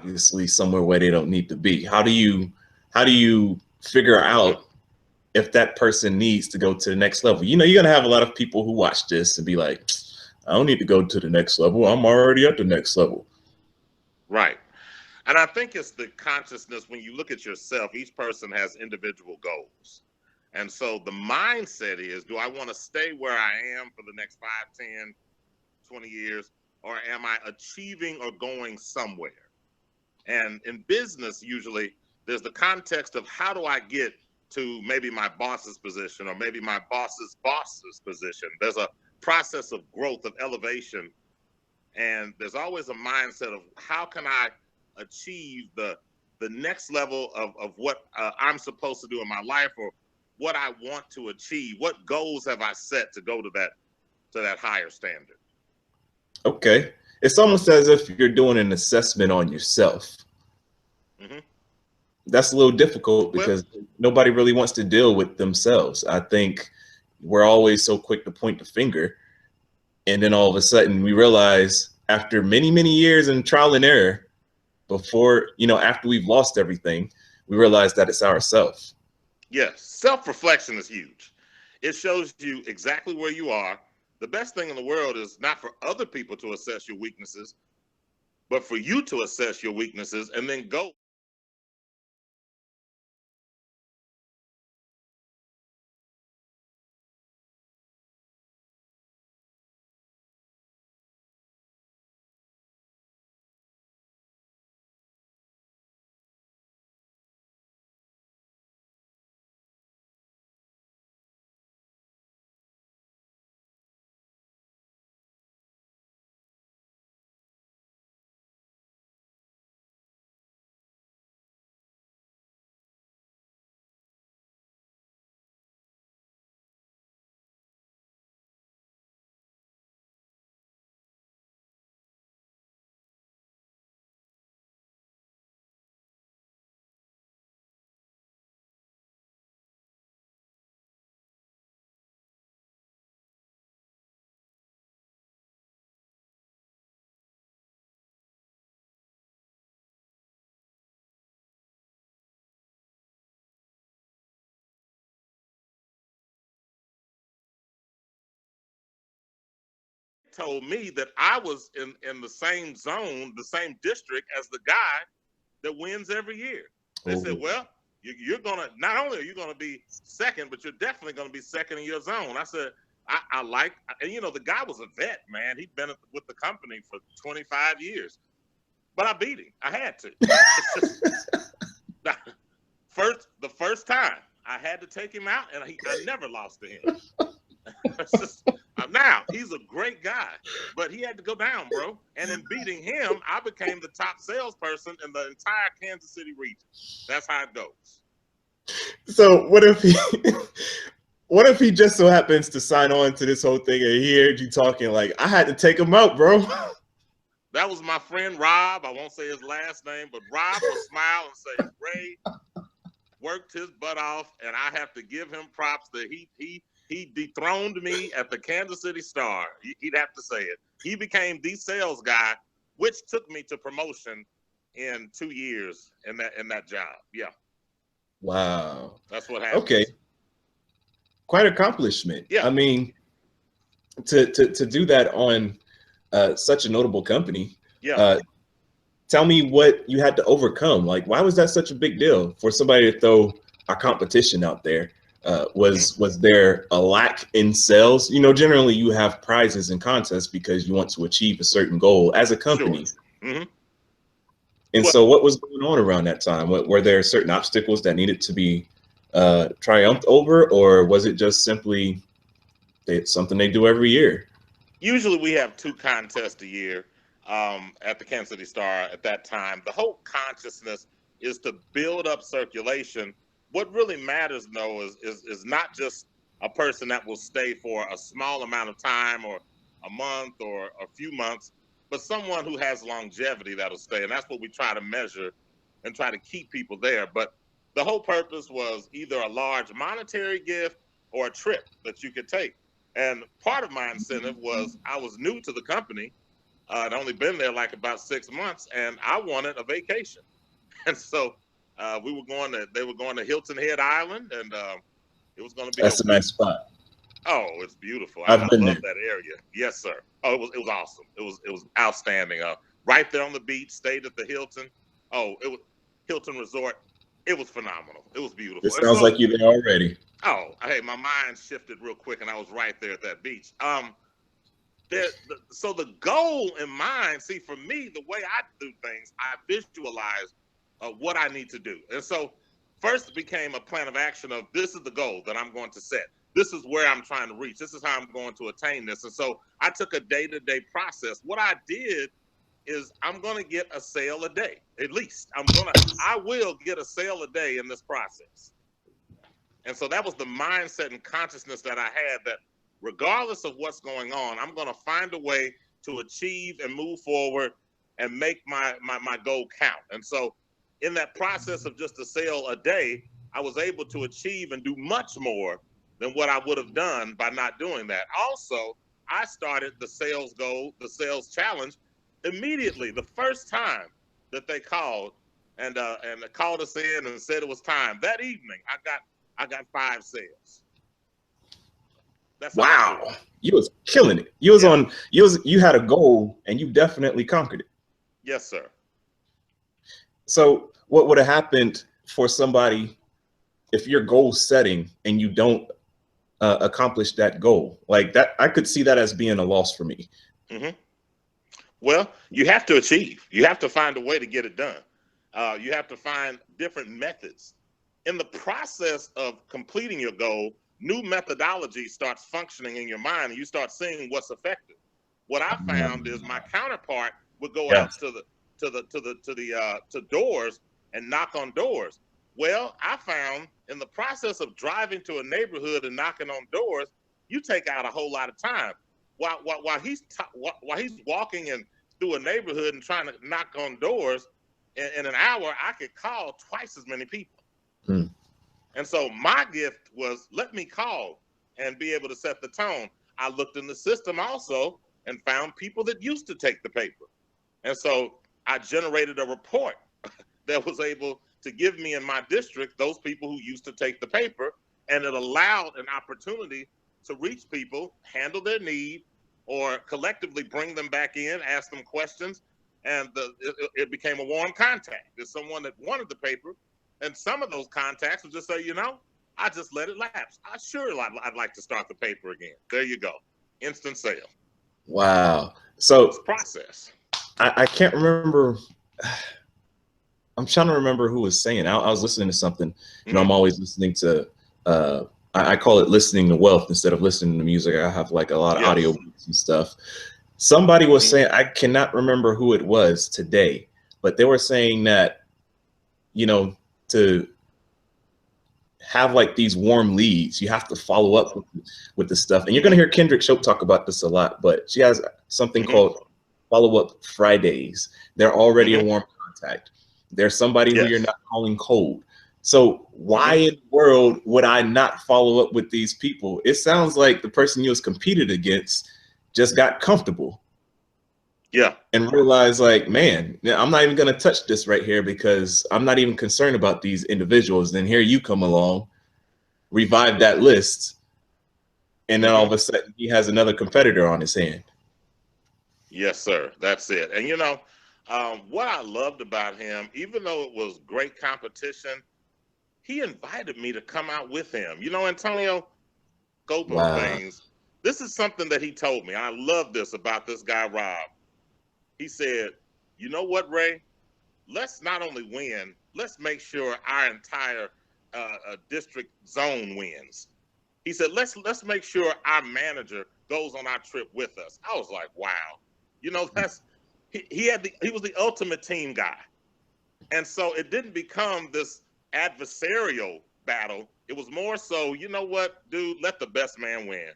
obviously somewhere where they don't need to be. How do you figure out if that person needs to go to the next level? You know, you're gonna have a lot of people who watch this and be like, I don't need to go to the next level. I'm already at the next level. Right. And I think it's the consciousness when you look at yourself, each person has individual goals. And so the mindset is, do I want to stay where I am for the next 5, 10, 20 years, or am I achieving or going somewhere? And in business, usually there's the context of how do I get to maybe my boss's position or maybe my boss's boss's position. There's a process of growth, of elevation. And there's always a mindset of how can I achieve the next level of what I'm supposed to do in my life, or what I want to achieve. What goals have I set to go to that higher standard? Okay. It's almost as if you're doing an assessment on yourself. Mm-hmm. That's a little difficult because nobody really wants to deal with themselves. I think we're always so quick to point the finger. And then all of a sudden we realize after many, many years in trial and error, before, you know, after we've lost everything, we realize that it's ourselves. Yes. Self-reflection is huge. It shows you exactly where you are. The best thing in the world is not for other people to assess your weaknesses, but for you to assess your weaknesses and then go. Told me that I was in the same zone, the same district as the guy that wins every year. They said, well, you're going to, not only are you going to be second, but you're definitely going to be second in your zone. I said, I like, and you know, the guy was a vet, man. He'd been with the company for 25 years, but I beat him. I had to. The first time I had to take him out, and I never lost to him. Now he's a great guy, but he had to go down, bro. And in beating him, I became the top salesperson in the entire Kansas City region. That's how it goes. So what if he just so happens to sign on to this whole thing and he heard you talking like, I had to take him out, bro? That was my friend Rob. I won't say his last name, but Rob will smile and say, Ray worked his butt off, and I have to give him props that he dethroned me at the Kansas City Star. He'd have to say it. He became the sales guy, which took me to promotion in 2 years in that job. Yeah. Wow. That's what happened. Okay. Quite accomplishment. Yeah. I mean, to do that on such a notable company. Yeah. Tell me what you had to overcome. Like, why was that such a big deal for somebody to throw our competition out there? Was there a lack in sales? You know, generally you have prizes and contests because you want to achieve a certain goal as a company. Sure. Mm-hmm. And so what was going on around that time? Were there certain obstacles that needed to be triumphed over, or was it just simply something they do every year? Usually we have 2 contests a year at the Kansas City Star at that time. The whole consciousness is to build up circulation. What really matters, though, is not just a person that will stay for a small amount of time or a month or a few months, but someone who has longevity that'll stay. And that's what we try to measure and try to keep people there. But the whole purpose was either a large monetary gift or a trip that you could take. And part of my incentive was I was new to the company. I'd only been there like about 6 months, and I wanted a vacation. And so they were going to Hilton Head Island, and it was going to be a That's a week. nice spot. Oh, it's beautiful. I've I been love there. that area. Yes, sir. Oh, it was awesome. It was outstanding. Right there on the beach, stayed at the Hilton. Oh, it was Hilton Resort. It was phenomenal. It was It beautiful. And sounds so, like you're there already. oh, hey, my mind shifted real quick, and I was right there at that beach. So the goal in mind, see, for me, the way I do things, I visualize what I need to do. And so first it became a plan of action of this is the goal that I'm going to set. This is where I'm trying to reach. This is how I'm going to attain this. And so I took a day-to-day process. What I did is I'm going to get a sale a day, at least. I will get a sale a day in this process. And so that was the mindset and consciousness that I had, that regardless of what's going on, I'm going to find a way to achieve and move forward and make my goal count. And so in that process of just a sale a day, I was able to achieve and do much more than what I would have done by not doing that. Also, I started the sales goal, the sales challenge, immediately. The first time that they called and called us in and said it was time, that evening I got 5 sales. That's wow. You was killing it. You had a goal and you definitely conquered it. Yes, sir. So what would have happened for somebody if you're goal setting and you don't accomplish that goal? Like that, I could see that as being a loss for me. Mm-hmm. Well, you have to achieve. You have to find a way to get it done. You have to find different methods. In the process of completing your goal, new methodology starts functioning in your mind, and you start seeing what's effective. What I found is my counterpart would go out to doors and knock on doors. Well, I found in the process of driving to a neighborhood and knocking on doors, you take out a whole lot of time. While he's walking in through a neighborhood and trying to knock on doors, in an hour, I could call twice as many people. Hmm. And so my gift was, let me call and be able to set the tone. I looked in the system also and found people that used to take the paper. And so I generated a report that was able to give me in my district those people who used to take the paper, and it allowed an opportunity to reach people, handle their need, or collectively bring them back in, ask them questions, and it became a warm contact. There's someone that wanted the paper, and some of those contacts would just say, you know, I just let it lapse. I'd like to start the paper again. There you go. Instant sale. Wow. So it's process. I can't remember. I'm trying to remember who was saying. I was listening to something. You know, I'm always listening to. I call it listening to wealth instead of listening to music. I have like a lot of audio books and stuff. Somebody was saying, I cannot remember who it was today, but they were saying that, you know, to have like these warm leads, you have to follow up with the stuff. And you're going to hear Kendrick Shope talk about this a lot, but she has something called follow-up Fridays. They're already a warm contact. There's somebody who you're not calling cold. So why in the world would I not follow up with these people? It sounds like the person you was competed against just got comfortable. Yeah. And realized like, man, I'm not even going to touch this right here because I'm not even concerned about these individuals. Then here you come along, revive that list. And then all of a sudden he has another competitor on his hand. Yes, sir. That's it. And you know, what I loved about him, even though it was great competition, he invited me to come out with him. You know, Antonio, scope of things. This is something that he told me. I love this about this guy, Rob. He said, you know what, Ray? Let's not only win, let's make sure our entire district zone wins. He said, let's make sure our manager goes on our trip with us. I was like, wow. You know, he was the ultimate team guy. And so it didn't become this adversarial battle. It was more so, you know what, dude, let the best man win.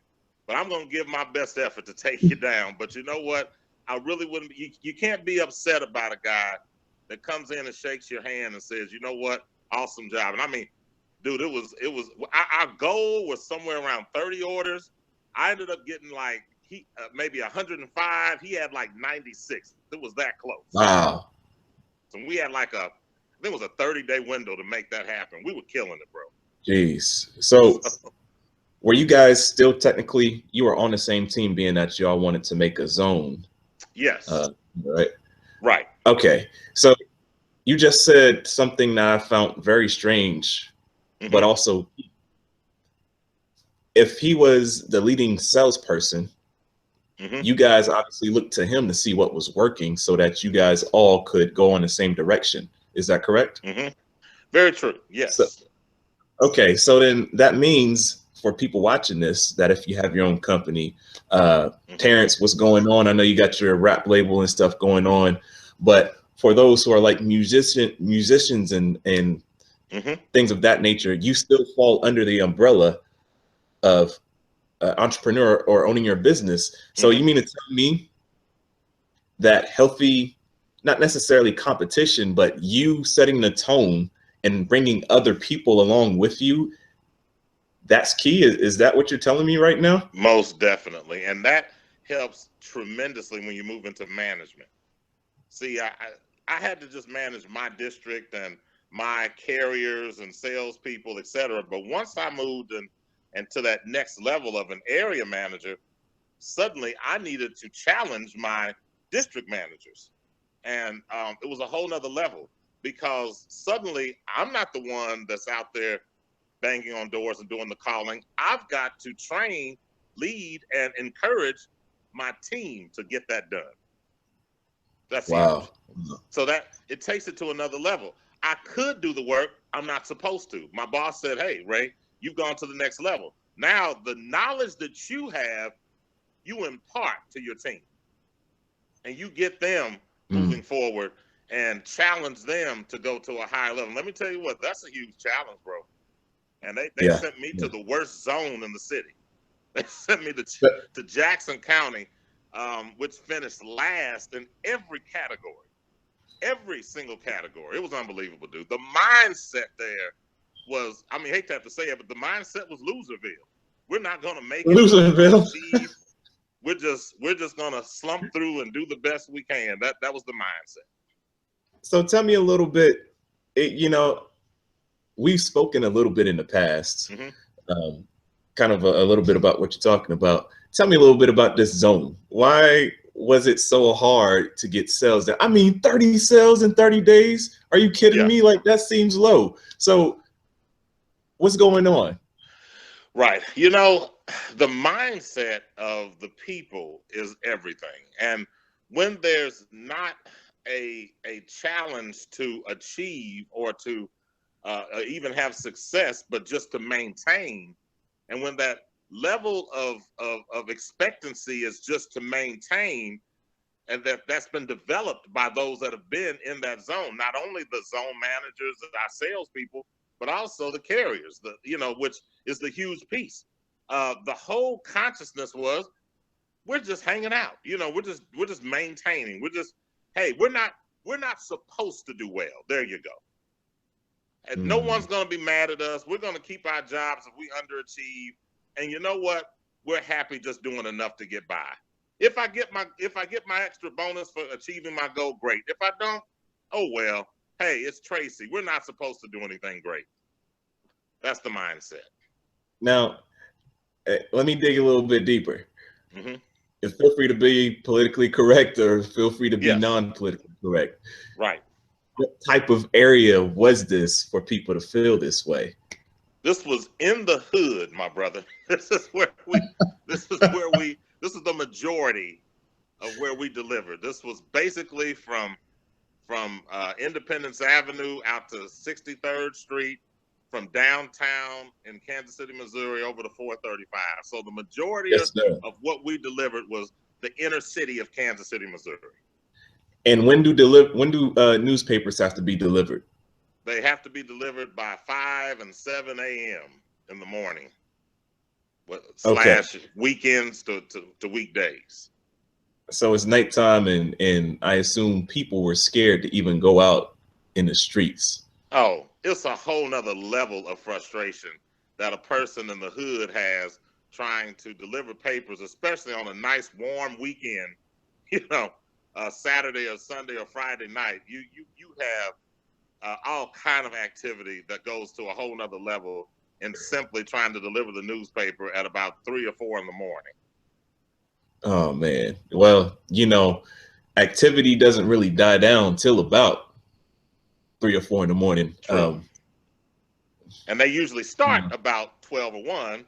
But I'm going to give my best effort to take you down. But you know what? I really wouldn't. You can't be upset about a guy that comes in and shakes your hand and says, you know what, awesome job. And I mean, dude, it was our goal was somewhere around 30 orders. I ended up getting like he maybe 105. He had like 96. It was that close. Wow. So we had like I think it was a 30-day window to make that happen. We were killing it, bro. Jeez. So were you guys still technically, you were on the same team, being that y'all wanted to make a zone? Yes. Right. Right. Okay. So you just said something that I found very strange, but also, if he was the leading salesperson, you guys obviously looked to him to see what was working so that you guys all could go in the same direction. Is that correct? Very true. Yes. So, okay. So then that means for people watching this, that if you have your own company, Terrence, what's going on? I know you got your rap label and stuff going on, but for those who are like musicians and things of that nature, you still fall under the umbrella of entrepreneur or owning your business. So you mean to tell me that healthy, not necessarily competition, but you setting the tone and bringing other people along with you, that's key? Is that what you're telling me right now? Most definitely. And that helps tremendously when you move into management. See, I had to just manage my district and my carriers and salespeople, et cetera. But once I moved and to that next level of an area manager, suddenly I needed to challenge my district managers. And it was a whole nother level, because suddenly I'm not the one that's out there banging on doors and doing the calling. I've got to train, lead, and encourage my team to get that done. That's wow. huge. So that it takes it to another level. I could do the work. I'm not supposed to. My boss said, hey, Ray, you've gone to the next level. Now, the knowledge that you have, you impart to your team. And you get them moving forward and challenge them to go to a higher level. Let me tell you what, that's a huge challenge, bro. And they sent me to the worst zone in the city. They sent me to Jackson County, which finished last in every category. Every single category. It was unbelievable, dude. The mindset there was, I mean, I hate to have to say it, but the mindset was Loserville. We're not going to make it. Loserville. We're just going to slump through and do the best we can. That was the mindset. So tell me a little bit, you know, we've spoken a little bit in the past, kind of a little bit about what you're talking about. Tell me a little bit about this zone. Why was it so hard to get sales there? I mean, 30 sales in 30 days? Are you kidding me? Like, that seems low. So what's going on? Right. You know, the mindset of the people is everything. And when there's not a challenge to achieve or to even have success, but just to maintain, and when that level of expectancy is just to maintain, and that's been developed by those that have been in that zone, not only the zone managers and our salespeople, but also the carriers, which is the huge piece. The whole consciousness was, we're just hanging out, we're just maintaining. We're just, hey, we're not supposed to do well. There you go. And no one's going to be mad at us. We're going to keep our jobs if we underachieve. And you know what? We're happy just doing enough to get by. If I get my extra bonus for achieving my goal, great. If I don't, oh well. Hey, it's Tracy. We're not supposed to do anything great. That's the mindset. Now, let me dig a little bit deeper. Feel free to be politically correct, or feel free to be non-politically correct. Right. What type of area was this for people to feel this way? This was in the hood, my brother. This is the majority of where we delivered. This was basically from Independence Avenue out to 63rd Street, from downtown in Kansas City, Missouri, over to 435. So the majority of what we delivered was the inner city of Kansas City, Missouri. And when do newspapers have to be delivered? They have to be delivered by 5 and 7 a.m. in the morning, slash weekends to weekdays. So it's nighttime, and I assume people were scared to even go out in the streets. Oh, it's a whole nother level of frustration that a person in the hood has trying to deliver papers, especially on a nice warm weekend, you know, Saturday or Sunday or Friday night, you have all kind of activity that goes to a whole nother level in simply trying to deliver the newspaper at about 3 or 4 in the morning. Oh man. Well, you know, activity doesn't really die down till about 3 or 4 in the morning. And they usually start about 12 or 1.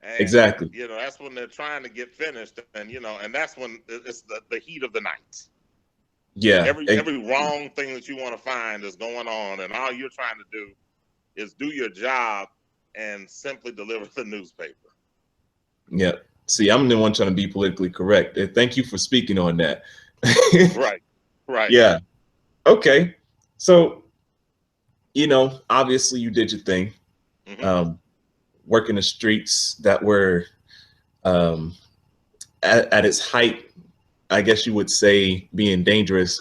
And, exactly. you know, that's when they're trying to get finished. And, you know, and that's when it's the heat of the night. Yeah. Every wrong thing that you want to find is going on. And all you're trying to do is do your job and simply deliver the newspaper. Yeah. See, I'm the one trying to be politically correct. Thank you for speaking on that. Right. Right. Yeah. Okay. So, you know, obviously you did your thing. Working the streets that were at its height, I guess you would say, being dangerous.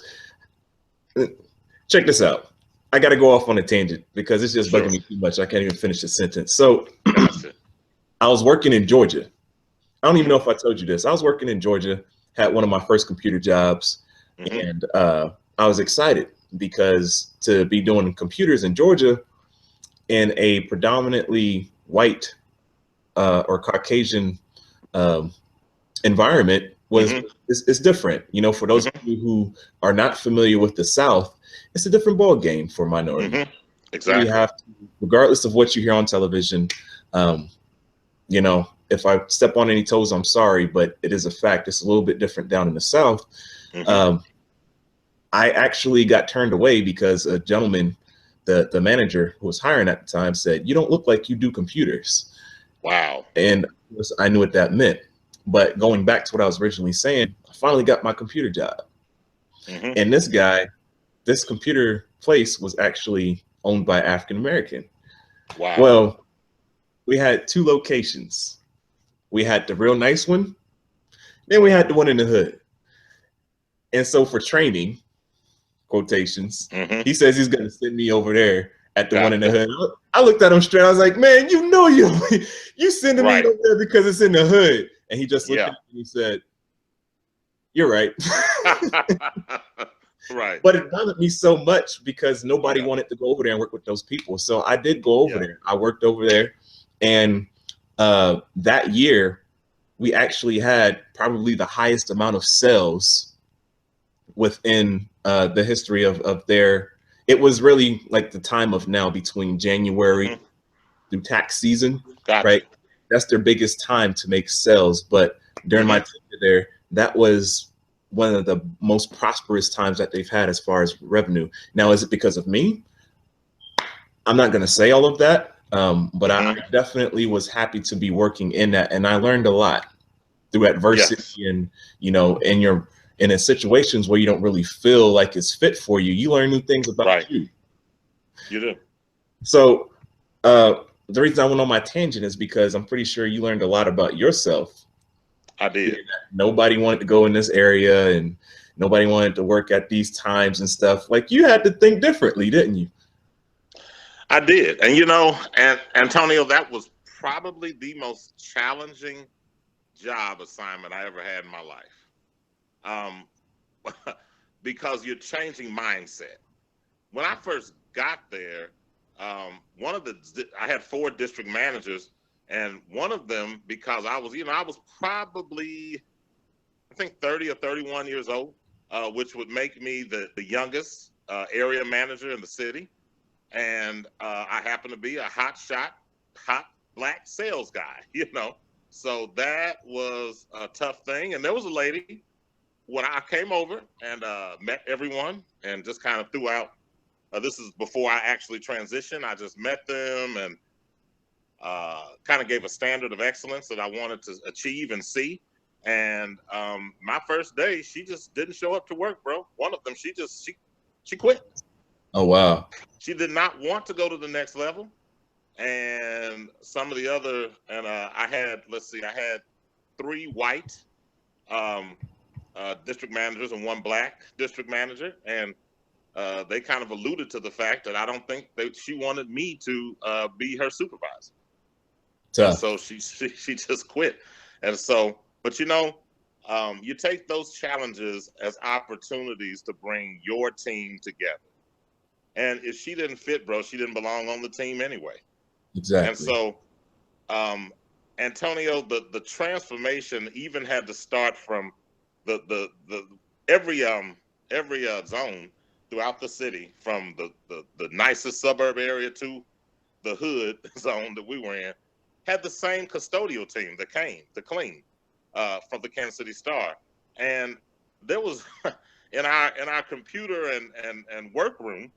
Check this out. I got to go off on a tangent because it's just bugging me too much. I can't even finish the sentence. So I was working in Georgia. I don't even know if I told you this. I was working in Georgia, had one of my first computer jobs, and I was excited because to be doing computers in Georgia in a predominantly white or Caucasian environment was is different. You know, for those of you who are not familiar with the South, it's a different ball game for minorities. Exactly. You have to, regardless of what you hear on television, you know, if I step on any toes, I'm sorry, but it is a fact. It's a little bit different down in the South. I actually got turned away because a gentleman, the manager who was hiring at the time, said, "You don't look like you do computers." Wow. And I knew what that meant. But going back to what I was originally saying, I finally got my computer job. And this guy, this computer place was actually owned by African American. Wow. Well, we had 2 locations. We had the real nice one, then we had the one in the hood. And so for training, quotations, he says he's going to send me over there at the one in the hood. I looked at him straight. I was like, "Man, you know you sending me over there because it's in the hood." And he just looked at me and he said, "You're right." Right. But it bothered me so much because nobody wanted to go over there and work with those people. So I did go over there. I worked over there. And that year, we actually had probably the highest amount of sales within the history of their, it was really like the time of now between January through tax season, right? That's their biggest time to make sales. But during my tenure there, that was one of the most prosperous times that they've had as far as revenue. Now, is it because of me? I'm not going to say all of that, but I definitely was happy to be working in that, and I learned a lot through adversity. And you know, in situations where you don't really feel like it's fit for you, you learn new things about you. You do. So the reason I went on my tangent is because I'm pretty sure you learned a lot about yourself. I did. Nobody wanted to go in this area, and nobody wanted to work at these times and stuff. Like, you had to think differently, didn't you? I did. And, you know, and Antonio, that was probably the most challenging job assignment I ever had in my life. Because you're changing mindset. When I first got there, I had 4 district managers, and one of them, because I was probably, I think 30 or 31 years old, which would make me the youngest area manager in the city. And I happen to be a hot black sales guy, you know. So that was a tough thing. And there was a lady, when I came over and met everyone and just kind of threw out, this is before I actually transitioned. I just met them and kind of gave a standard of excellence that I wanted to achieve and see. And my first day, she just didn't show up to work, bro. One of them, she quit. Oh, wow. She did not want to go to the next level. And some of the other, and I had 3 white district managers and 1 black district manager. And they kind of alluded to the fact that I don't think she wanted me to be her supervisor. And Tough. so she just quit. And so, but you take those challenges as opportunities to bring your team together. And if she didn't fit, bro, she didn't belong on the team anyway. And Exactly. so, um, Antonio, the transformation even had to start from the every zone throughout the city, from the nicest suburb area to the hood zone that we were in, had the same custodial team that came to clean from the Kansas City Star. And there was in our computer and workroom,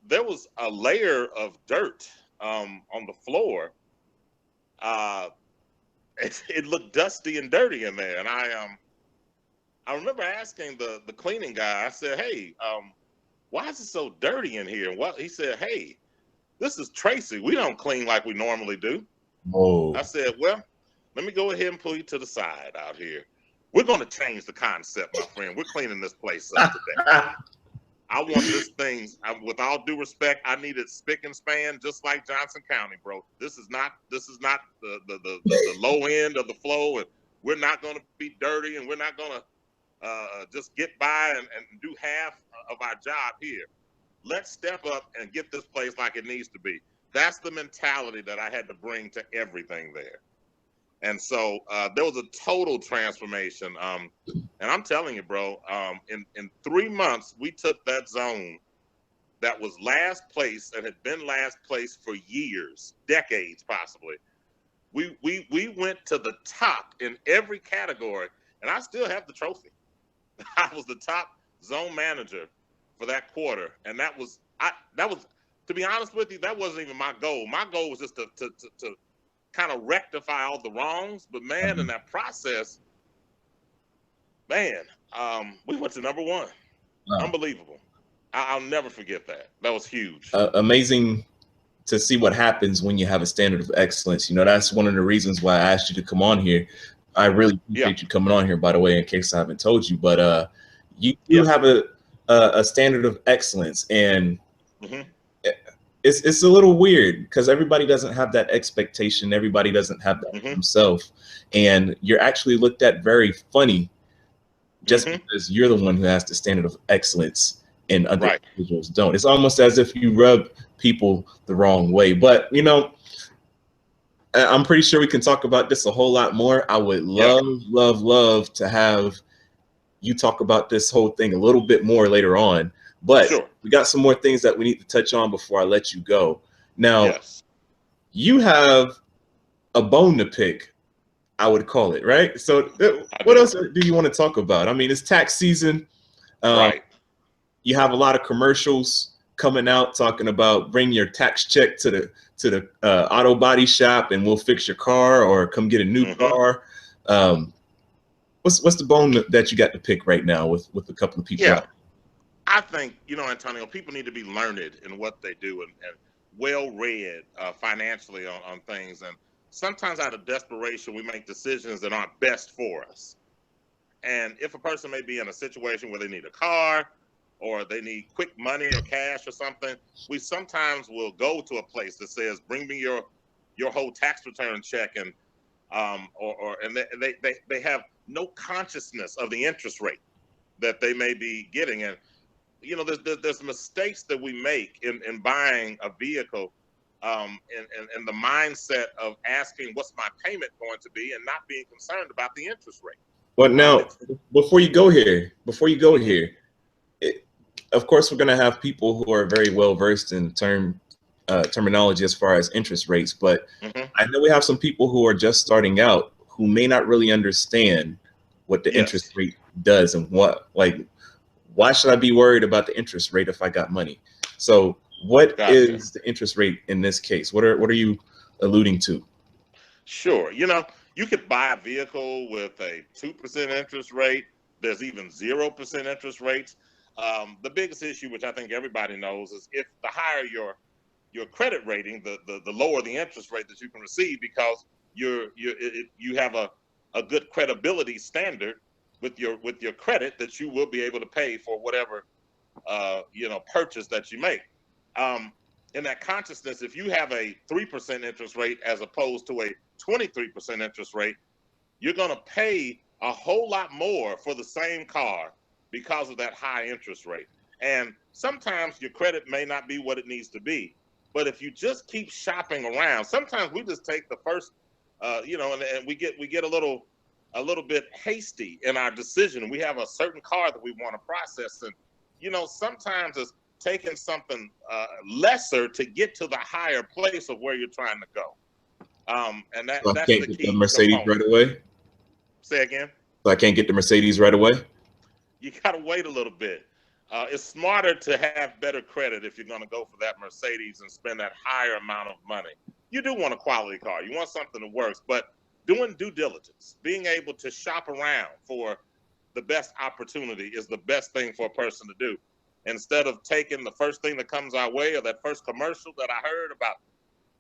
there was a layer of dirt on the floor. Uh, it looked dusty and dirty in there, and I remember asking the cleaning guy. I said, "Hey, why is it so dirty in here?" And what he said, "Hey, this is Tracy. We don't clean like we normally do." I Oh. said, "Well, let me go ahead and pull you to the side out here. We're going to change the concept, my friend. We're cleaning this place up today. I want this thing, with all due respect, I need it spick and span, just like Johnson County, bro. This is not the low end of the flow, and we're not going to be dirty, and we're not going to just get by and do half of our job here. Let's step up and get this place like it needs to be." That's the mentality that I had to bring to everything there. And so there was a total transformation. And I'm telling you, bro, in 3 months, we took that zone that was last place and had been last place for years, decades possibly. We went to the top in every category, and I still have the trophy. I was the top zone manager for that quarter, and that was, to be honest with you, that wasn't even my goal. My goal was just to kind of rectify all the wrongs. But man, in that process, man, we went to number one. Wow. Unbelievable. I'll never forget that. That was huge. Amazing to see what happens when you have a standard of excellence. You know, that's one of the reasons why I asked you to come on here. I really appreciate you coming on here, by the way, in case I haven't told you. But you do have a standard of excellence, and it's a little weird because everybody doesn't have that expectation. Everybody doesn't have that for themselves, and you're actually looked at very funny just because you're the one who has the standard of excellence and other individuals don't. It's almost as if you rub people the wrong way. But you know, I'm pretty sure we can talk about this a whole lot more. I would love to have you talk about this whole thing a little bit more later on. But we got some more things that we need to touch on before I let you go. Now, you have a bone to pick, I would call it, right? So what else do you want to talk about? I mean, it's tax season. You have a lot of commercials coming out talking about bring your tax check to the auto body shop and we'll fix your car, or come get a new car. What's the bone that you got to pick right now with a couple of people out? I think, Antonio, people need to be learned in what they do and well-read financially on things. And sometimes out of desperation, we make decisions that aren't best for us. And if a person may be in a situation where they need a car or they need quick money or cash or something, we sometimes will go to a place that says, bring me your whole tax return check, and they have no consciousness of the interest rate that they may be getting. And there's mistakes that we make in buying a vehicle, in the mindset of asking what's my payment going to be and not being concerned about the interest rate. Well, now, before you go here, of course, we're going to have people who are very well versed in terminology as far as interest rates, but I know we have some people who are just starting out who may not really understand what the interest rate does and why should I be worried about the interest rate if I got money? So what is the interest rate in this case? What are you alluding to? Sure. You could buy a vehicle with a 2% interest rate. There's even 0% interest rates. The biggest issue, which I think everybody knows, is if the higher your credit rating, the lower the interest rate that you can receive, because you have a good credibility standard with your credit that you will be able to pay for whatever purchase that you make. in that consciousness, if you have a 3% interest rate as opposed to a 23% interest rate, you're going to pay a whole lot more for the same car because of that high interest rate. And sometimes your credit may not be what it needs to be, but if you just keep shopping around, sometimes we just take the first, you know, and we get a little bit hasty in our decision. We have a certain car that we want to process, and you know, sometimes it's taking something lesser to get to the higher place of where you're trying to go. And So that's I can't the get key the Mercedes component. right away. Say again. So I can't get the Mercedes right away. You gotta wait a little bit. It's smarter to have better credit if you're gonna go for that Mercedes and spend that higher amount of money. You do want a quality car. You want something that works, but doing due diligence, being able to shop around for the best opportunity is the best thing for a person to do. Instead of taking the first thing that comes our way, or that first commercial that I heard about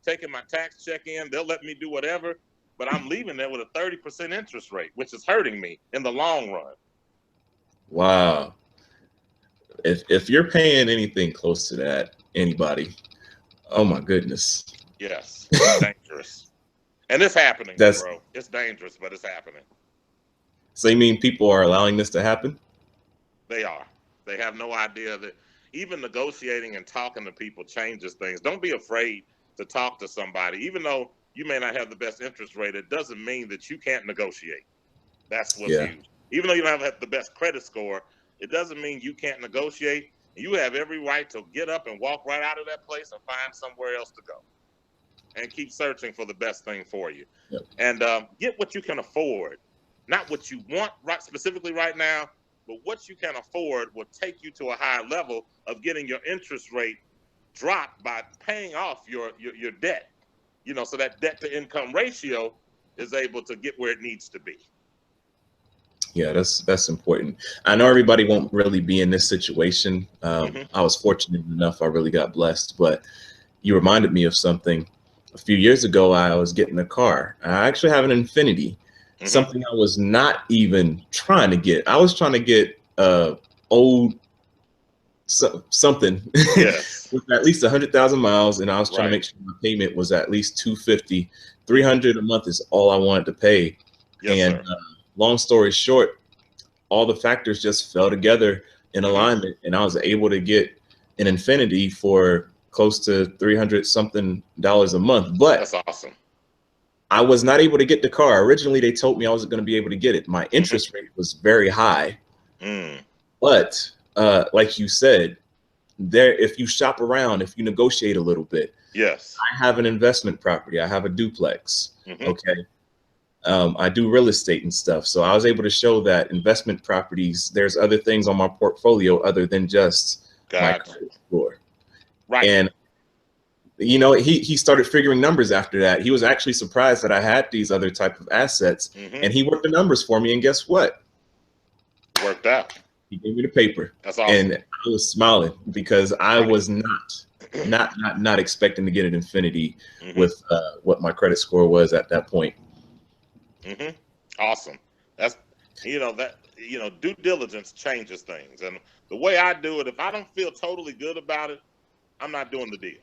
taking my tax check in, they'll let me do whatever, but I'm leaving there with a 30% interest rate, which is hurting me in the long run. Wow. If you're paying anything close to that, anybody, oh my goodness. Yes, it's dangerous. And it's happening, bro. It's dangerous, but it's happening. So you mean people are allowing this to happen? They are. They have no idea that even negotiating and talking to people changes things. Don't be afraid to talk to somebody. Even though you may not have the best interest rate, it doesn't mean that you can't negotiate. That's what's huge. Even though you don't have the best credit score, it doesn't mean you can't negotiate. You have every right to get up and walk right out of that place and find somewhere else to go. And keep searching for the best thing for you. Yep. And get what you can afford. Not what you want specifically right now, but what you can afford will take you to a higher level of getting your interest rate dropped by paying off your debt. You know, so that debt to income ratio is able to get where it needs to be. Yeah, that's important. I know everybody won't really be in this situation. I was fortunate enough, I really got blessed, but you reminded me of something. A few years ago, I was getting a car. I actually have an Infinity, something I was not even trying to get. I was trying to get old something with at least 100,000 miles, and I was trying to make sure my payment was at least $250. $300 a month is all I wanted to pay. And long story short, all the factors just fell together in alignment, and I was able to get an Infinity for close to $300 something a month. But that's awesome. I was not able to get the car. Originally, they told me I wasn't going to be able to get it. My interest rate was very high. But like you said, if you shop around, if you negotiate a little bit, I have an investment property. I have a duplex. Okay. I do real estate and stuff. So I was able to show that investment properties, there's other things on my portfolio other than just my credit score. And, you know, he started figuring numbers after that. He was actually surprised that I had these other type of assets, and he worked the numbers for me. And guess what? Worked out. He gave me the paper. That's awesome. And I was smiling because I was not expecting to get an Infinity with what my credit score was at that point. Awesome. That's, due diligence changes things. And the way I do it, if I don't feel totally good about it, I'm not doing the deal.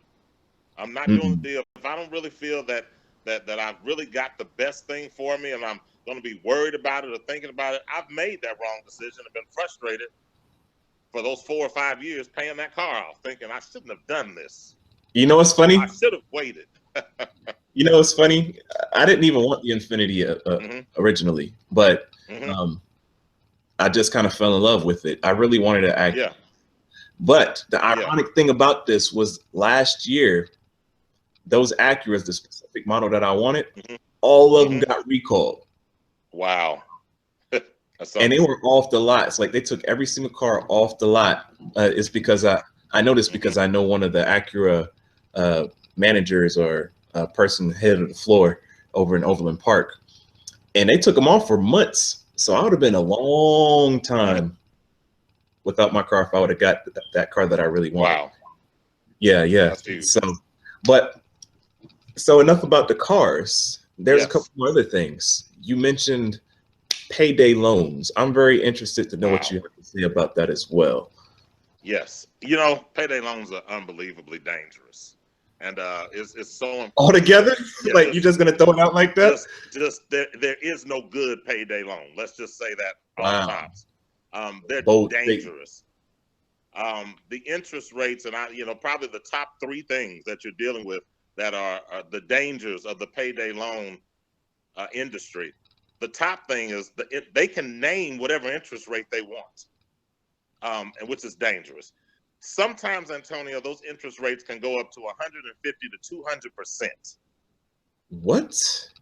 I'm not doing the deal. If I don't really feel that I've really got the best thing for me, and I'm going to be worried about it or thinking about it, I've made that wrong decision and been frustrated for those 4 or 5 years paying that car off, thinking I shouldn't have done this. You know what's funny? I should have waited. You know what's funny? I didn't even want the Infinity originally, but I just kind of fell in love with it. I really wanted to act. But the ironic thing about this was last year, those Acuras, the specific model that I wanted, all of them got recalled. Wow. And they were off the lot. It's like they took every single car off the lot. It's because I know this because I know one of the Acura managers or person head of the floor over in Overland Park, and they took them off for months. So I would have been a long time without my car if I would have got that car that I really wanted. Wow. Yeah. So enough about the cars. There's a couple more other things. You mentioned payday loans. I'm very interested to know what you have to say about that as well. Yes. You know, payday loans are unbelievably dangerous. And it's so important. All together? Yeah, Like, you're just gonna throw it out like that? Just there is no good payday loan. Let's just say that off tops. They're dangerous. The interest rates, and probably the top 3 things that you're dealing with that are the dangers of the payday loan industry. The top thing is they can name whatever interest rate they want, and which is dangerous. Sometimes, Antonio, those interest rates can go up to 150 to 200%. What?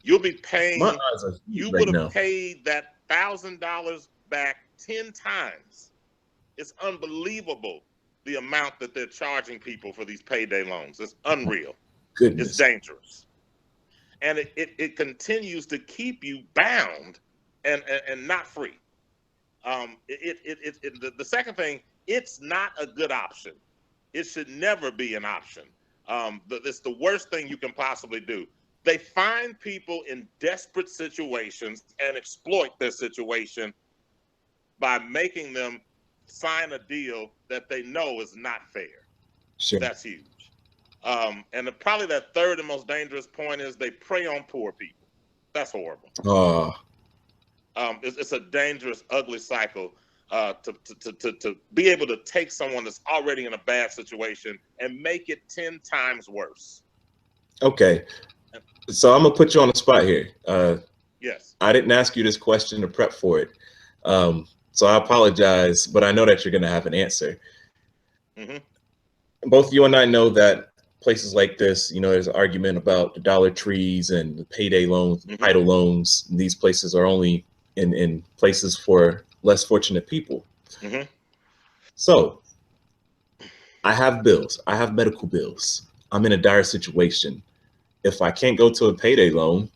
You'll be paying. My eyes are You right would have now. paid that $1,000 back 10 times. It's unbelievable the amount that they're charging people for these payday loans. It's unreal. Goodness. It's dangerous. And it continues to keep you bound and not free. The second thing, it's not a good option. It should never be an option. It's the worst thing you can possibly do. They find people in desperate situations and exploit their situation by making them sign a deal that they know is not fair. Sure. That's huge. And probably that third and most dangerous point is they prey on poor people. That's horrible. It's a dangerous, ugly cycle to be able to take someone that's already in a bad situation and make it 10 times worse. Okay. So I'm going to put you on the spot here. Yes. I didn't ask you this question to prep for it. So I apologize, but I know that you're going to have an answer. Both you and I know that places like this, there's an argument about the Dollar Trees and the payday loans, idle loans. These places are only in places for less fortunate people. So I have bills. I have medical bills. I'm in a dire situation. If I can't go to a payday loan,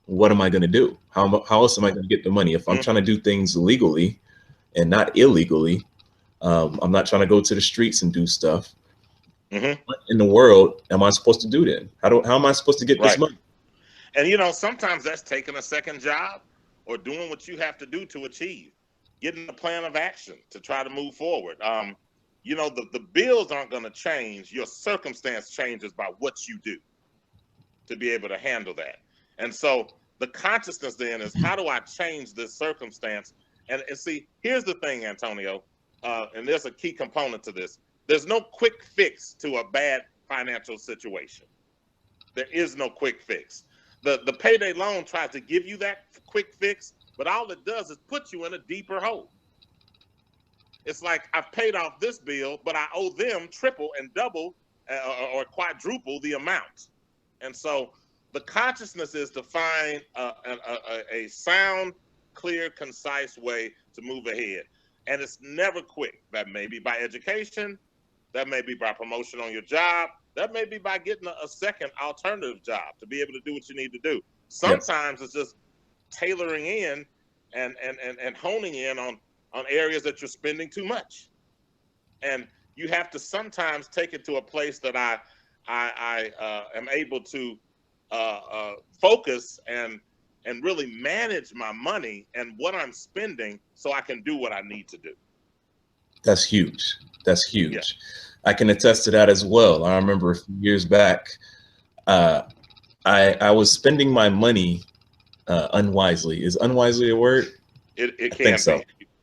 what am I going to do? How else am I going to get the money? If I'm trying to do things legally and not illegally, I'm not trying to go to the streets and do stuff. What in the world am I supposed to do then? How am I supposed to get this money? And sometimes that's taking a second job or doing what you have to do to achieve, getting a plan of action to try to move forward. The bills aren't going to change. Your circumstance changes by what you do to be able to handle that. And so the consciousness then is, how do I change this circumstance? And see, here's the thing, Antonio, and there's a key component to this. There's no quick fix to a bad financial situation. There is no quick fix. The payday loan tries to give you that quick fix, but all it does is put you in a deeper hole. It's like, I've paid off this bill, but I owe them triple and double or quadruple the amount. And so the consciousness is to find a sound, clear, concise way to move ahead. And it's never quick. That may be by education. That may be by promotion on your job. That may be by getting a second alternative job to be able to do what you need to do. Sometimes it's just tailoring in and honing in on areas that you're spending too much. And you have to sometimes take it to a place that I am able to focus and really manage my money and what I'm spending so I can do what I need to do. That's huge. That's huge. Yeah. I can attest to that as well. I remember a few years back, I was spending my money unwisely. Is unwisely a word? It can think so.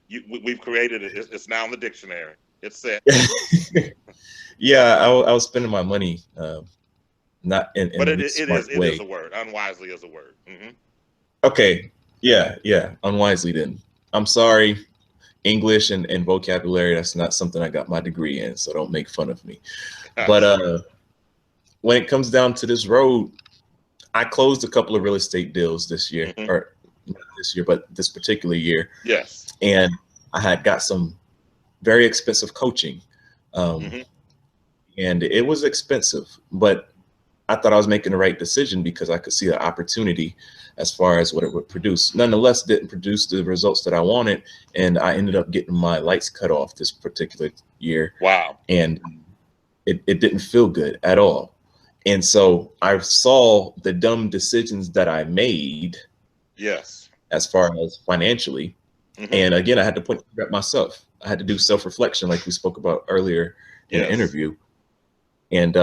Be. We've created it. It's now in the dictionary. It's set. Yeah, I was spending my money not in but a smart way. It is a word. Unwisely is a word. Okay. Yeah. Unwisely then. I'm sorry. English and vocabulary, that's not something I got my degree in, so don't make fun of me. But when it comes down to this road, I closed a couple of real estate deals this year, or not this year, but this particular year. Yes. And I had got some very expensive coaching. And it was expensive, but I thought I was making the right decision because I could see the opportunity as far as what it would produce. Nonetheless, didn't produce the results that I wanted, and I ended up getting my lights cut off this particular year. Wow. And it didn't feel good at all. And so I saw the dumb decisions that I made. Yes. As far as financially. And again, I had to point at myself. I had to do self-reflection like we spoke about earlier in the interview. And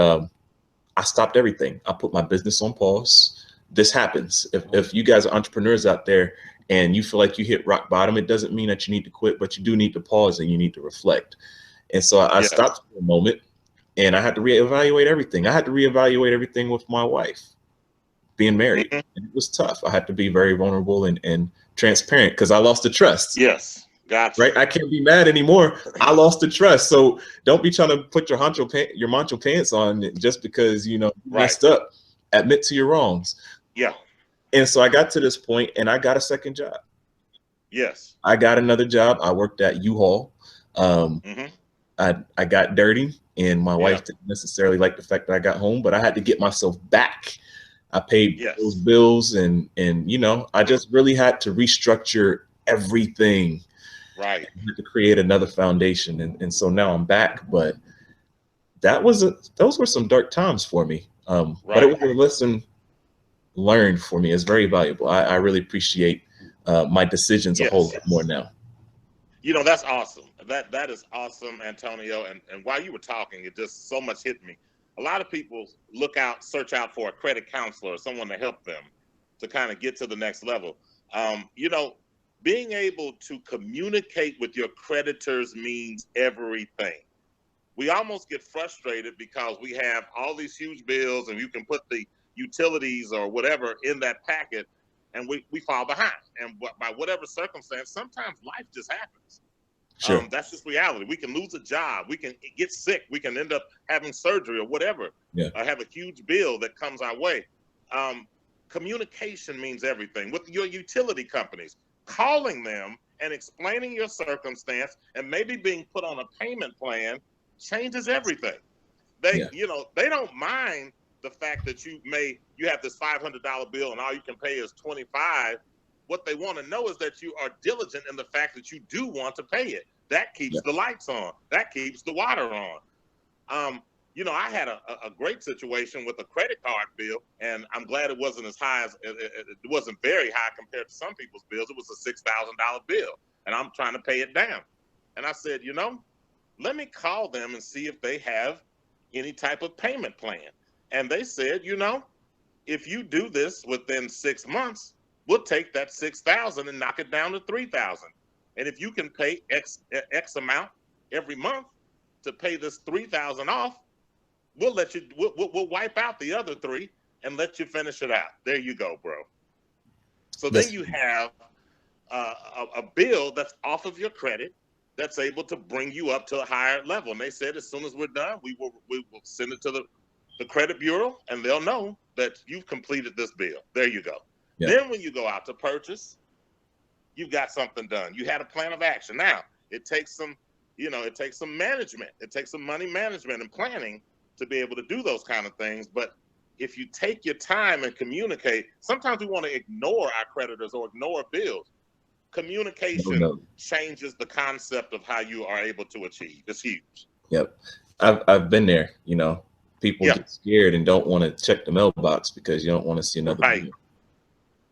I stopped everything. I put my business on pause. This happens. If you guys are entrepreneurs out there and you feel like you hit rock bottom, it doesn't mean that you need to quit, but you do need to pause and you need to reflect. And so I stopped for a moment and I had to reevaluate everything. I had to reevaluate everything with my wife, being married. And it was tough. I had to be very vulnerable and transparent because I lost the trust. Yes. Gotcha. Right. I can't be mad anymore. I lost the trust. So don't be trying to put your macho pants on just because, you know, you messed up. Admit to your wrongs. Yeah. And so I got to this point and I got a second job. Yes. I got another job. I worked at U-Haul. I got dirty and my wife didn't necessarily like the fact that I got home, but I had to get myself back. I paid those bills and, you know, I just really had to restructure everything. Right. I had to create another foundation. And so now I'm back, but those were some dark times for me. But it was a lesson learned for me. It's very valuable. I really appreciate my decisions a whole lot more now. You know, that's awesome. That is awesome, Antonio. And while you were talking, it just so much hit me. A lot of people search out for a credit counselor or someone to help them to kind of get to the next level. You know, being able to communicate with your creditors means everything. We almost get frustrated because we have all these huge bills and you can put the utilities or whatever in that packet and we fall behind. And by whatever circumstance, sometimes life just happens. Sure. That's just reality. We can lose a job. We can get sick. We can end up having surgery or whatever. Or have a huge bill that comes our way. Communication means everything. With your utility companies, calling them and explaining your circumstance and maybe being put on a payment plan changes everything. You know, they don't mind the fact that you have this $500 bill and all you can pay is $25. What they want to know is that you are diligent in the fact that you do want to pay it. That keeps the lights on. That keeps the water on. You know, I had a great situation with a credit card bill, and I'm glad it wasn't as high as it wasn't very high compared to some people's bills. It was a $6,000 bill, and I'm trying to pay it down. And I said, you know, let me call them and see if they have any type of payment plan. And they said, you know, if you do this within 6 months, we'll take that $6,000 and knock it down to $3,000. And if you can pay X amount every month to pay this $3,000 off, we'll let you. We'll wipe out the other $3,000 and let you finish it out. There you go, bro. So then you have a bill that's off of your credit that's able to bring you up to a higher level. And they said as soon as we're done, we will send it to the credit bureau, and they'll know that you've completed this bill. There you go. Then when you go out to purchase, you've got something done. You had a plan of action. Now it takes some, it takes some management. It takes some money management and planning to be able to do those kind of things. But if you take your time and communicate, sometimes we want to ignore our creditors or ignore bills. Communication changes the concept of how you are able to achieve. It's huge. Yep. I've been there, people get scared and don't want to check the mailbox because you don't want to see another bill.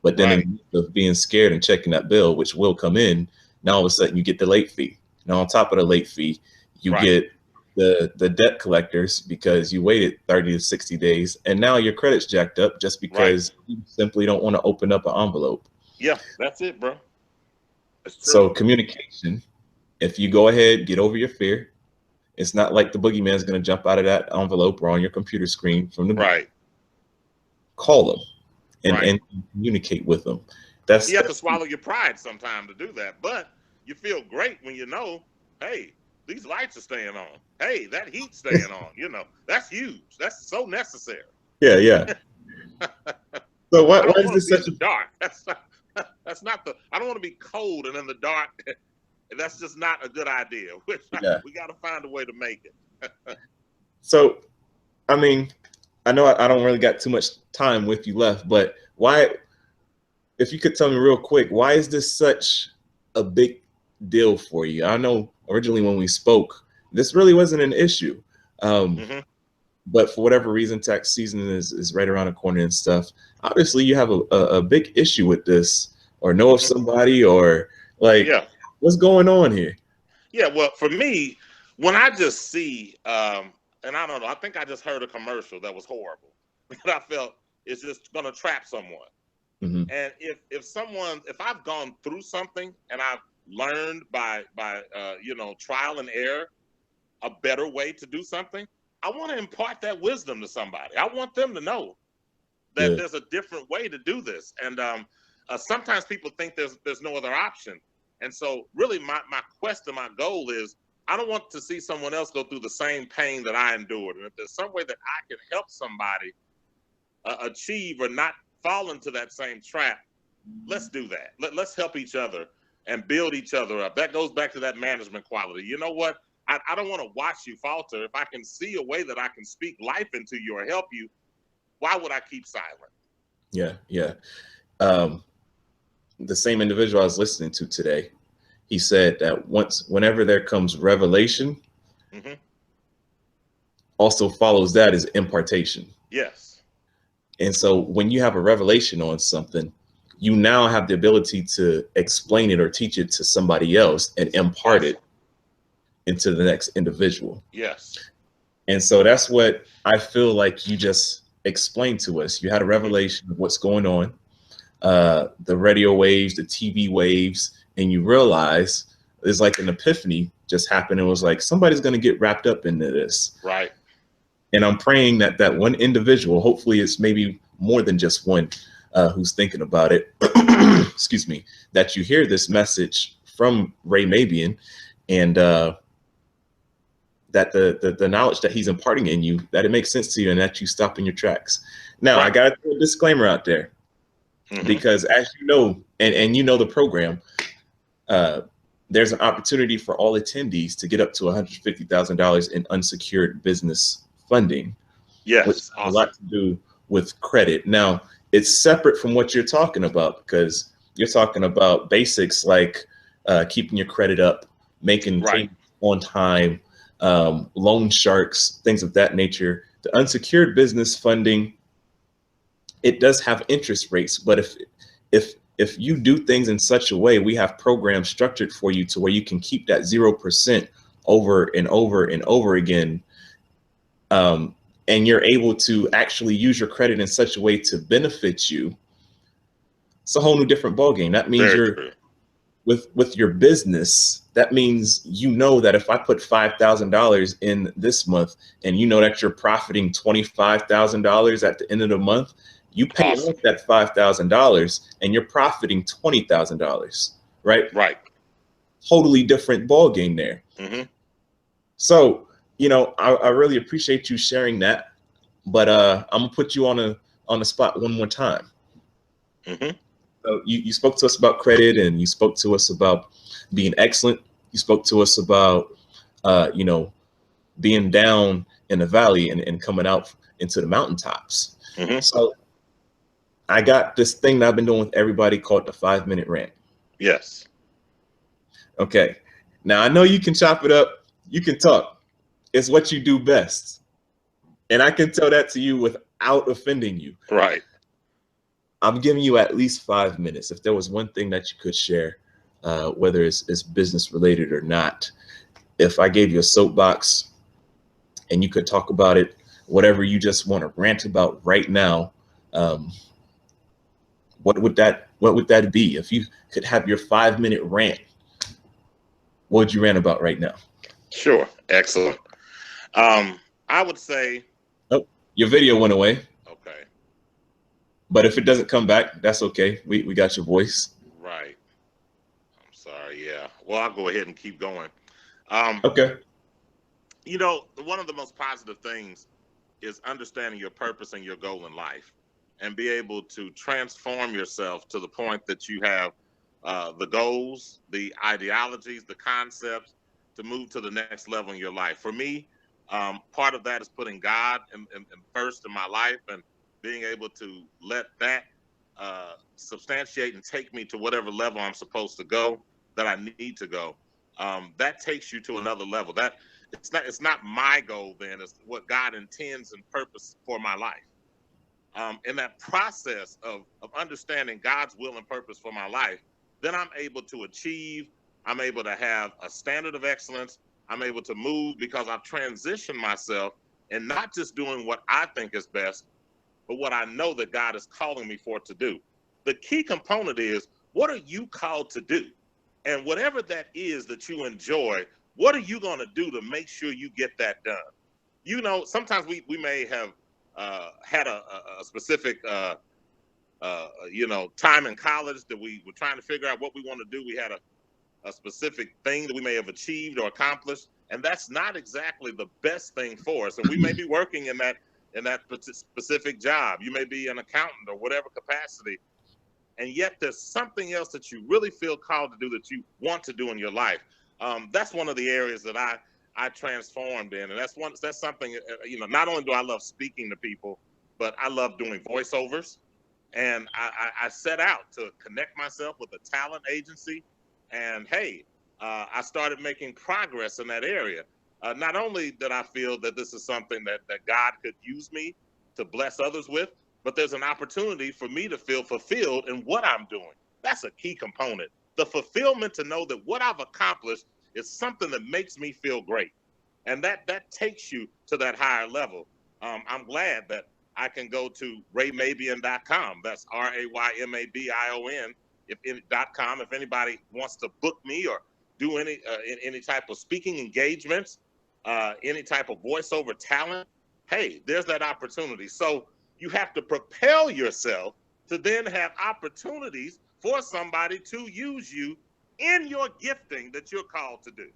But then in of being scared and checking that bill, which will come in, now all of a sudden you get the late fee. Now on top of the late fee, you get the debt collectors because you waited 30 to 60 days and now your credit's jacked up just because you simply don't want to open up an envelope. Yeah, that's it, bro. So communication, if you go ahead, get over your fear. It's not like the boogeyman is going to jump out of that envelope or on your computer screen from the Call them and communicate with them. You have to swallow your pride sometime to do that, but you feel great when you know, hey, these lights are staying on. Hey, that heat's staying on. That's huge. That's so necessary. Yeah. So why is this such a dark? That's not I don't want to be cold and in the dark. That's just not a good idea. We got to find a way to make it. So, I mean, I know I don't really got too much time with you left, but why, if you could tell me real quick, why is this such a big deal for you? I know originally when we spoke, this really wasn't an issue. But for whatever reason, tax season is right around the corner and stuff. Obviously, you have a big issue with this, or know of somebody, or what's going on here? Yeah, well, for me, when I just see and I don't know, I think I just heard a commercial that was horrible. But I felt it's just going to trap someone. Mm-hmm. And if I've gone through something and I've learned by trial and error a better way to do something, I want to impart that wisdom to somebody. I want them to know that there's a different way to do this. And sometimes people think there's no other option. And so really my quest and my goal is, I don't want to see someone else go through the same pain that I endured. And if there's some way that I can help somebody achieve or not fall into that same trap, let's do that. Let's help each other and build each other up. That goes back to that management quality. You know what? I don't want to watch you falter. If I can see a way that I can speak life into you or help you, why would I keep silent? Yeah. The same individual I was listening to today, he said that whenever there comes revelation, mm-hmm. also follows that is impartation. Yes. And so when you have a revelation on something, you now have the ability to explain it or teach it to somebody else and impart it into the next individual. Yes. And so that's what I feel like you just explained to us. You had a revelation of what's going on, the radio waves, the TV waves, and you realize there's like an epiphany just happened. It was like, somebody's going to get wrapped up into this. Right. And I'm praying that one individual, hopefully it's maybe more than just one who's thinking about it, excuse me, that you hear this message from Ray Mabion, and that the knowledge that he's imparting in you, that it makes sense to you and that you stop in your tracks. Now, I got to throw a disclaimer out there, because as you know, and you know the program, there's an opportunity for all attendees to get up to $150,000 in unsecured business funding. Yes, which has a lot to do with credit. Now, it's separate from what you're talking about, because you're talking about basics like keeping your credit up, making payments on time, loan sharks, things of that nature. The unsecured business funding, it does have interest rates, but if you do things in such a way, we have programs structured for you to where you can keep that 0% over and over and over again. And you're able to actually use your credit in such a way to benefit you. It's a whole new different ballgame. That means with your business, that means you know that if I put $5,000 in this month and you know that you're profiting $25,000 at the end of the month, you pay off that $5,000 and you're profiting $20,000, right? Right. Totally different ballgame there. So, you know, I really appreciate you sharing that, but I'm gonna put you on the spot one more time. So you spoke to us about credit, and you spoke to us about being excellent. You spoke to us about you know, being down in the valley and coming out into the mountaintops. So I got this thing that I've been doing with everybody called the 5-minute rant. Yes. Okay. Now I know you can chop it up. You can talk. It's what you do best. And I can tell that to you without offending you. Right. I'm giving you at least 5 minutes. If there was one thing that you could share, whether it's business related or not, if I gave you a soapbox and you could talk about it, whatever you just want to rant about right now, what would that be? If you could have your 5-minute rant, what would you rant about right now? Sure. Excellent. I would say, oh, your video went away. Okay. But if it doesn't come back, that's okay. We got your voice. Right. I'm sorry. Yeah. Well, I'll go ahead and keep going. Okay. You know, one of the most positive things is understanding your purpose and your goal in life, and be able to transform yourself to the point that you have the goals, the ideologies, the concepts to move to the next level in your life. For me, part of that is putting God in first in my life, and being able to let that substantiate and take me to whatever level I'm supposed to go, that I need to go. That takes you to another level. That it's not my goal then, it's what God intends and purpose for my life. In that process of understanding God's will and purpose for my life, then I'm able to achieve, I'm able to have a standard of excellence, I'm able to move because I've transitioned myself and not just doing what I think is best, but what I know that God is calling me for to do. The key component is, what are you called to do? And whatever that is that you enjoy, what are you going to do to make sure you get that done? You know, sometimes we may have had a specific, you know, time in college that we were trying to figure out what we want to do. We had a specific thing that we may have achieved or accomplished, and that's not exactly the best thing for us. And we may be working in that specific job. You may be an accountant or whatever capacity, and yet there's something else that you really feel called to do that you want to do in your life. That's one of the areas that I transformed in, and that's something, you know, not only do I love speaking to people, but I love doing voiceovers. And I set out to connect myself with a talent agency, and hey, I started making progress in that area. Not only did I feel that this is something that God could use me to bless others with, but there's an opportunity for me to feel fulfilled in what I'm doing. That's a key component. The fulfillment to know that what I've accomplished is something that makes me feel great. And that takes you to that higher level. I'm glad that I can go to raymabion.com. That's RAYMABION .com. If anybody wants to book me or do any type of speaking engagements, any type of voiceover talent, hey, there's that opportunity. So you have to propel yourself to then have opportunities for somebody to use you in your gifting that you're called to do.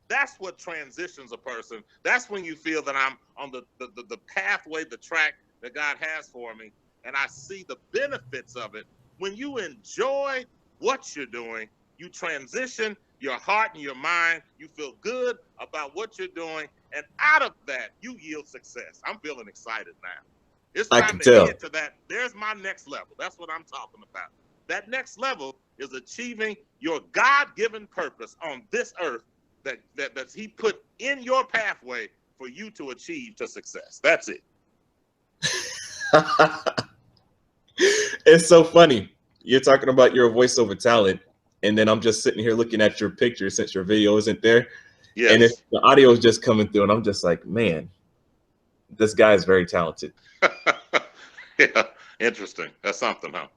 That's what transitions a person. That's when you feel that I'm on the pathway, the track that God has for me, and I see the benefits of it. When you enjoy what you're doing, you transition your heart and your mind, you feel good about what you're doing, and out of that, you yield success. I'm feeling excited now. It's time to get to that. There's my next level. That's what I'm talking about. That next level is achieving your God-given purpose on this earth that he put in your pathway for you to achieve to success. That's it. It's so funny. You're talking about your voiceover talent, and then I'm just sitting here looking at your picture since your video isn't there. Yes. And if the audio is just coming through, and I'm just like, man, this guy is very talented. Yeah, interesting. That's something, huh?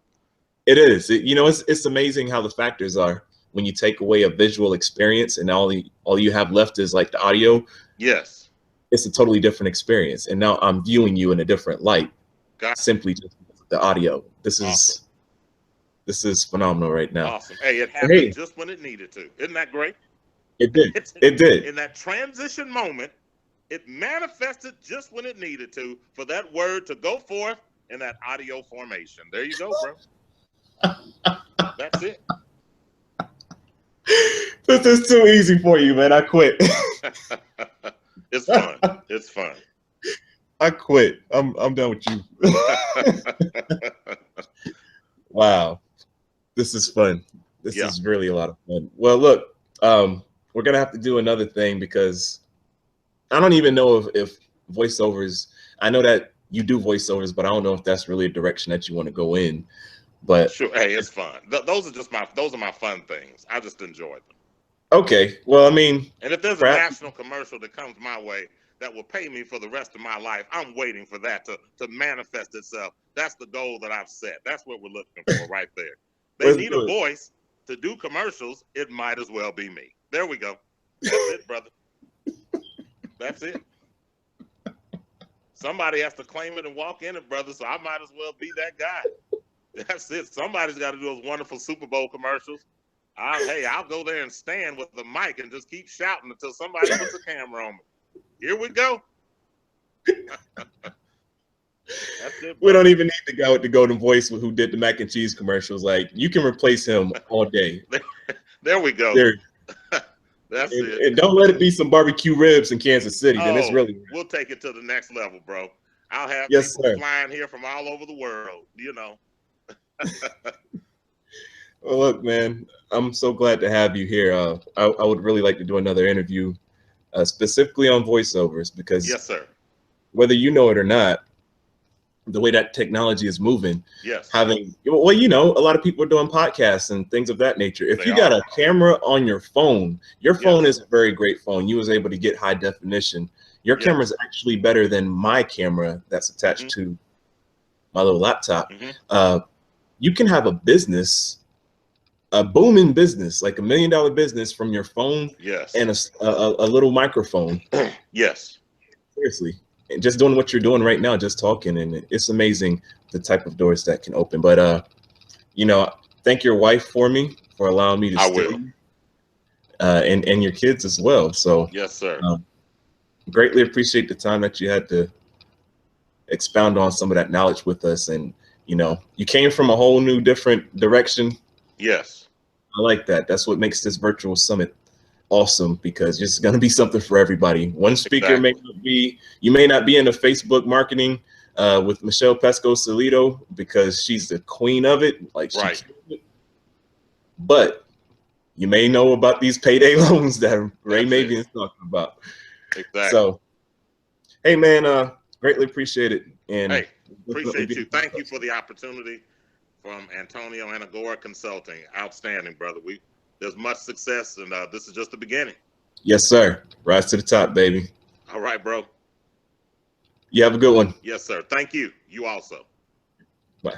It is. You know, it's amazing how the factors are when you take away a visual experience and all you have left is like the audio. Yes. It's a totally different experience. And now I'm viewing you in a different light. Simply just the audio. This is phenomenal right now. Awesome. Hey, it happened just when it needed to. Isn't that great? It did. It did. In that transition moment, it manifested just when it needed to for that word to go forth in that audio formation. There you go, bro. That's it. This is too easy for you, man. I quit. It's fun. It's fun. I quit. I'm done with you. Wow. This is fun. This is really a lot of fun. Well, look, we're going to have to do another thing because I don't even know if voiceovers, I know that you do voiceovers, but I don't know if that's really a direction that you want to go in. But sure. Hey, it's fun. Those are my fun things. I just enjoy them. Okay. Well, I mean, and if there's a national commercial that comes my way that will pay me for the rest of my life, I'm waiting for that to manifest itself. That's the goal that I've set. That's what we're looking for right there. They need a voice to do commercials. It might as well be me. There we go. That's it, brother. That's it. Somebody has to claim it and walk in it, brother. So I might as well be that guy. That's it. Somebody's got to do those wonderful Super Bowl commercials. I'll go there and stand with the mic and just keep shouting until somebody puts a camera on me. Here we go. That's it, we don't even need the guy with the golden voice who did the mac and cheese commercials. Like, you can replace him all day. There we go. That's it. And don't let it be some barbecue ribs in Kansas City. Then it's really. We'll take it to the next level, bro. I'll have people flying here from all over the world, you know. Well, look, man, I'm so glad to have you here. I would really like to do another interview specifically on voiceovers because yes, sir. Whether you know it or not, the way that technology is moving, well, you know, a lot of people are doing podcasts and things of that nature. If you got a camera on your phone is a very great phone. You was able to get high definition. Your camera is actually better than my camera that's attached to my little laptop. You can have a business, a booming business, like $1 million business from your phone and a little microphone. Yes. Seriously. And just doing what you're doing right now, just talking, and it's amazing the type of doors that can open. But you know, thank your wife for me for allowing me to stay. And your kids as well. So yes, sir. Greatly appreciate the time that you had to expound on some of that knowledge with us. And you know, you came from a whole new different direction. Yes. I like that. That's what makes this virtual summit awesome, because it's going to be something for everybody. One speaker may not be, you may not be into Facebook marketing with Michelle Pesco-Salido because she's the queen of it. Like, but you may know about these payday loans that Ray Mabion is talking about. Exactly. So, hey man, greatly appreciate it. And hey, appreciate you. Thank you for the opportunity from Antonio Anagora Consulting. Outstanding, brother. There's much success, and this is just the beginning. Yes, sir. Rise to the top, baby. All right, bro. You have a good one. Yes, sir. Thank you. You also. Bye.